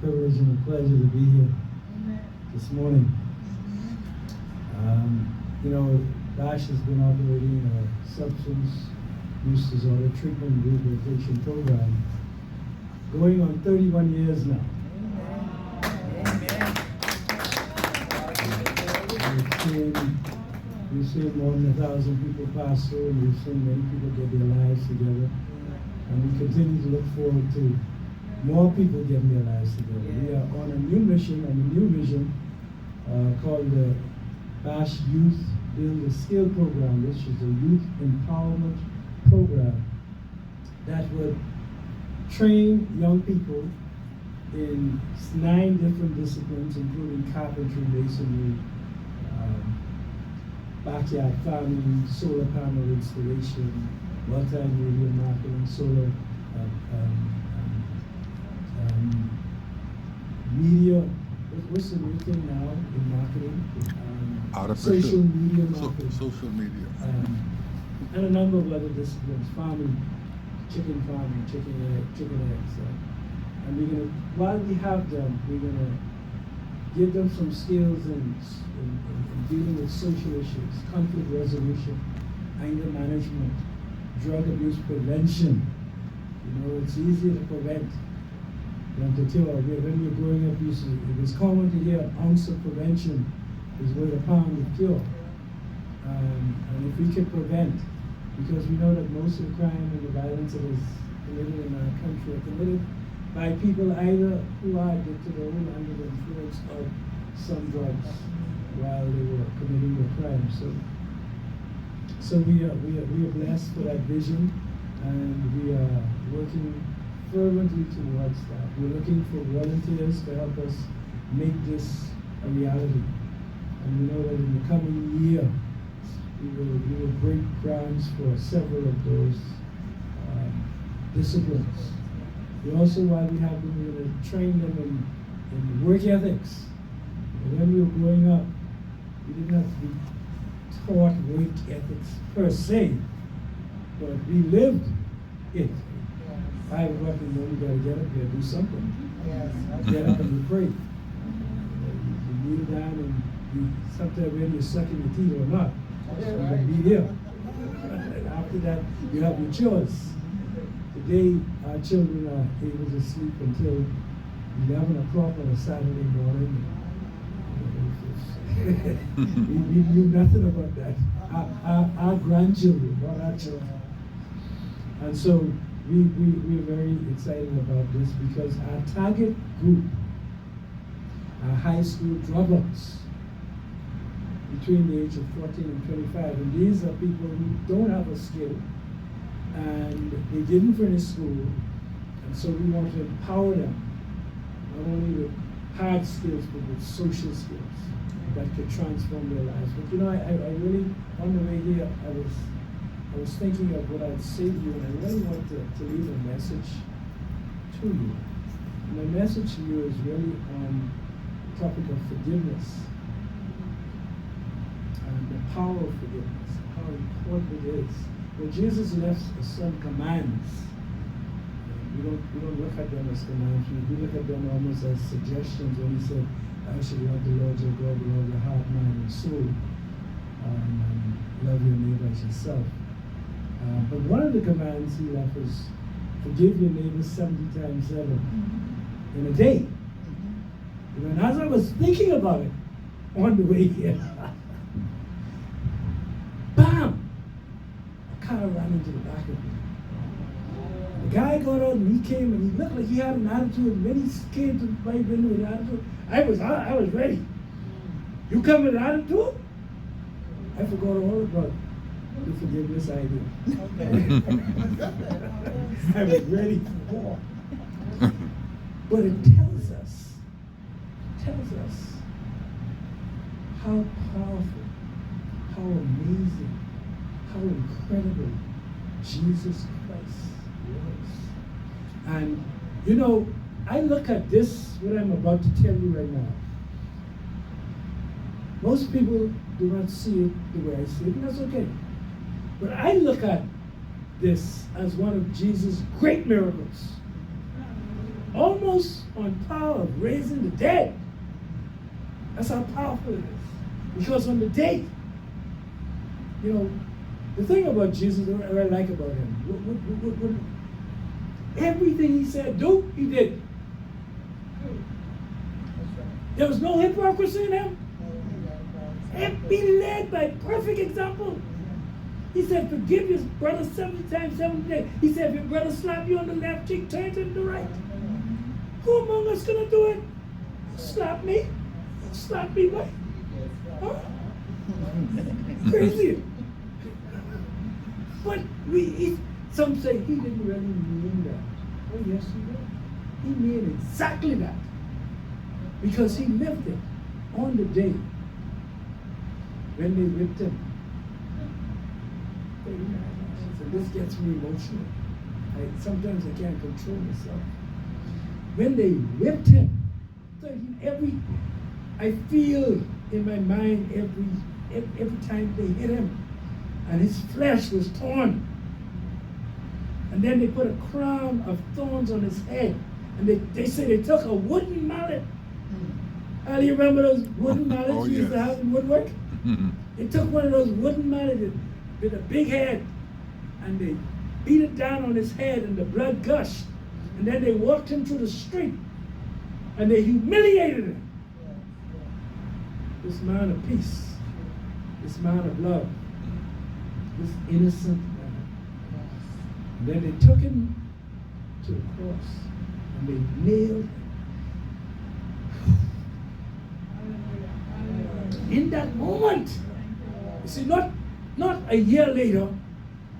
privilege and a pleasure to be here this morning. Bash has been operating a substance use disorder treatment rehabilitation program going on 31 years now. We've seen more than 1,000 people pass through, and we've seen many people get their lives together. And we continue to look forward to more people getting their lives together. We are on a new mission, and a new vision called the Bash Youth Build a Skill Program, which is a youth empowerment program that would train young people in 9 different disciplines, including carpentry, masonry, backyard farming, solar panel installation, multimedia marketing, solar media. What's the new thing now in marketing? Social media marketing. Social media. And a number of other disciplines, farming, chicken, eggs. And we're gonna, while we have them, we're gonna give them some skills in dealing with social issues, conflict resolution, anger management, drug abuse prevention. It's easier to prevent than to cure. When you're growing up, it was common to hear an ounce of prevention is worth a pound of cure. And if we could prevent, because we know that most of the crime and the violence that is committed in our country are committed by people either who are addicted or who are under the influence of some drugs while they were committing the crime. So we are blessed for that vision, and we are working fervently towards that. We're looking for volunteers to help us make this a reality. And we know that in the coming year, we will break grounds for several of those disciplines. We also, while we have them, we're going to train them in work ethics. When we were growing up, we didn't have to be taught work ethics per se, but we lived it. 5 o'clock in the morning, you gotta get up, you gotta do something. Get up and you pray. You kneel down and you sometimes when you're sucking your teeth or not, you're gonna be there. And after that, you have your chores. Today, our children are able to sleep until 11 o'clock on a Saturday morning. We knew nothing about that. Our grandchildren, not our children. And so we're very excited about this because our target group are high school dropouts between the age of 14 and 25. And these are people who don't have a skill and they didn't finish school. And so we want to empower them, not only with hard skills, but with social skills that could transform their lives. But I really, on the way here, I was thinking of what I'd say to you, and I really want to leave a message to you. And my message to you is really on the topic of forgiveness and the power of forgiveness, how important it is. When Jesus left some commands, we don't look at them as commands. We look at them almost as suggestions when he said, "I should love the Lord your God with all your heart, mind, and soul, and love your neighbor as yourself." But one of the commands he left was, forgive your neighbor 70 times 7 in a day. And as I was thinking about it on the way here, bam! A car ran into the back of me. The guy got out and he came and he looked like he had an attitude. And when he came to my window with an attitude, I was ready. You come with an attitude? I forgot all about the forgiveness idea. I was ready for war. But it tells us how powerful, how amazing, how incredible Jesus Christ was. And I look at this, what I'm about to tell you right now. Most people do not see it the way I see it, and that's okay. But I look at this as one of Jesus' great miracles. almost on par of raising the dead. That's how powerful it is. Because on the day, you know, the thing about Jesus, what I like about him, everything he said do, he did. There was no hypocrisy in him. He led by perfect example. He said, forgive your brother 70 times 7 days. He said, if your brother slap you on the left cheek, turn to him the right. Who among us gonna do it? Slap me? Slap me, what? Huh? Crazy. But some say he didn't really mean that. Oh yes, he did. He meant exactly that. Because he lived it on the day when they whipped him. So this gets me emotional. Sometimes I can't control myself. When they whipped him, I feel in my mind every time they hit him, and his flesh was torn. And then they put a crown of thorns on his head, and they say they took a wooden mallet. How do you remember those wooden mallets you used to have in woodwork? They took one of those wooden mallets with a big head, and they beat it down on his head, and the blood gushed. And then they walked him through the street, and they humiliated him. This man of peace, this man of love, this innocent man. And then they took him to the cross, and they nailed him. In that moment, you see, not a year later,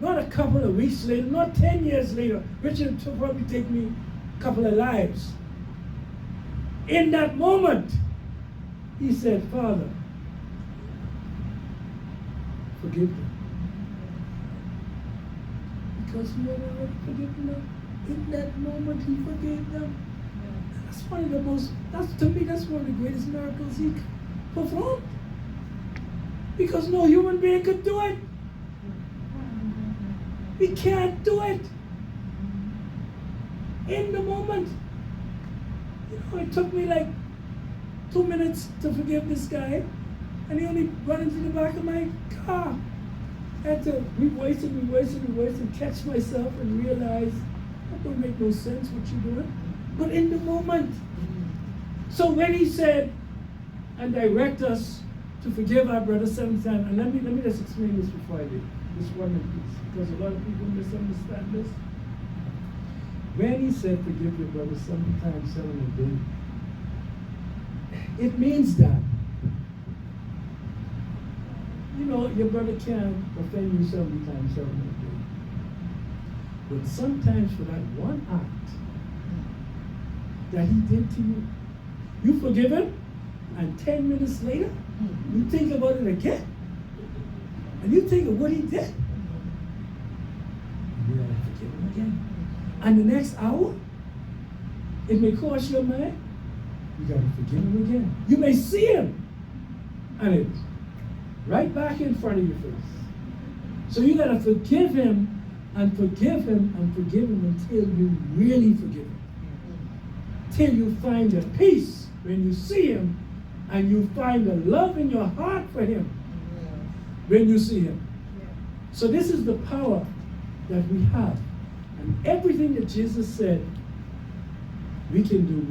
not a couple of weeks later, not 10 years later, which will probably take me a couple of lives. In that moment, he said, Father, forgive them. Because he had already forgiven them. In that moment, he forgave them. That's one of the to me, that's one of the greatest miracles he performed. Because no human being could do it. We can't do it. In the moment. You know, it took me like 2 minutes to forgive this guy, and he only ran into the back of my car. I had to revoice and catch myself and realize that don't make no sense what you're doing. But in the moment. So when he said, and direct us to forgive our brother 7 times, and let me just explain this before I do. This one piece, because a lot of people misunderstand this. When he said forgive your brother 70 times 7 a day, it means that, you know, your brother can offend you 70 times 7 a day. But sometimes for that one act that he did to you, you forgive him, and 10 minutes later, you think about it again. And you think of what he did. You gotta forgive him again. And the next hour, it may cross your mind, you gotta forgive him again. You may see him, and it's right back in front of your face. So you gotta forgive him and forgive him and forgive him until you really forgive him. Till you find the peace when you see him, and you find the love in your heart for him when you see him. So this is the power that we have. And everything that Jesus said we can do.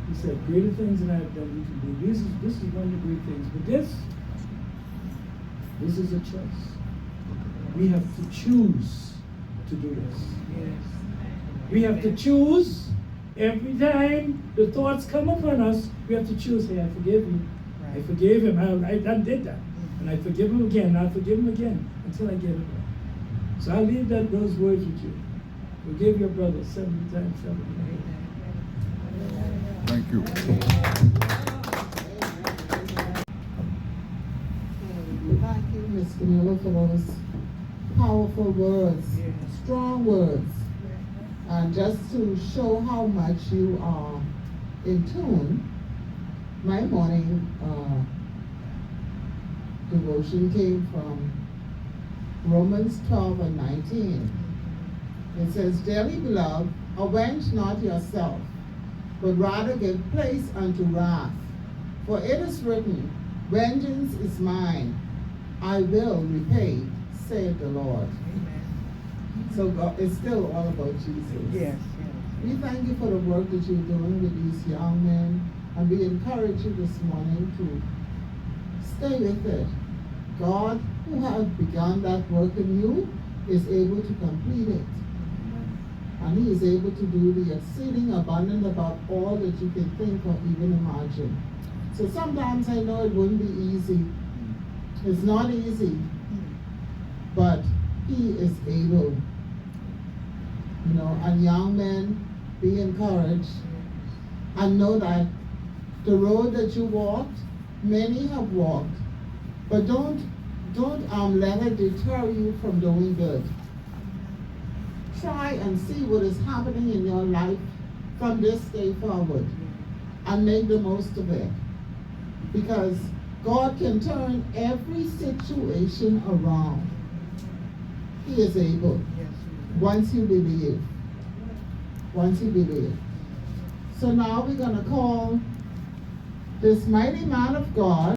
He said, greater things than I have done, we can do. This is one of the great things. But this is a choice. We have to choose to do this. We have to choose. Every time the thoughts come upon us, we have to choose, hey, I forgive you. I forgave him. I did that. And I forgive him again. And I forgive him again until I get it right. So I leave those words with you. Forgive your brother 70 times 7. Thank you. Thank you, Mr. Miller, for those powerful words, strong words. And just to show how much you are in tune, my morning devotion came from Romans 12 and 19. It says, dearly beloved, Avenge not yourself, but rather give place unto wrath. For it is written, Vengeance is mine, I will repay, saith the Lord. Amen. So God, it's still all about Jesus. Yes, yes. We thank you for the work that you're doing with these young men, and we encourage you this morning to stay with it. God, who has begun that work in you, is able to complete it. And he is able to do the exceeding abundant above all that you can think or even imagine. So sometimes I know it wouldn't be easy. It's not easy, but he is able. You know, and young men, be encouraged and know that the road that you walked, many have walked, but don't let it deter you from doing good. Try and see what is happening in your life from this day forward and make the most of it, because God can turn every situation around. He is able. Once you believe. Once you believe. So now we're going to call this mighty man of God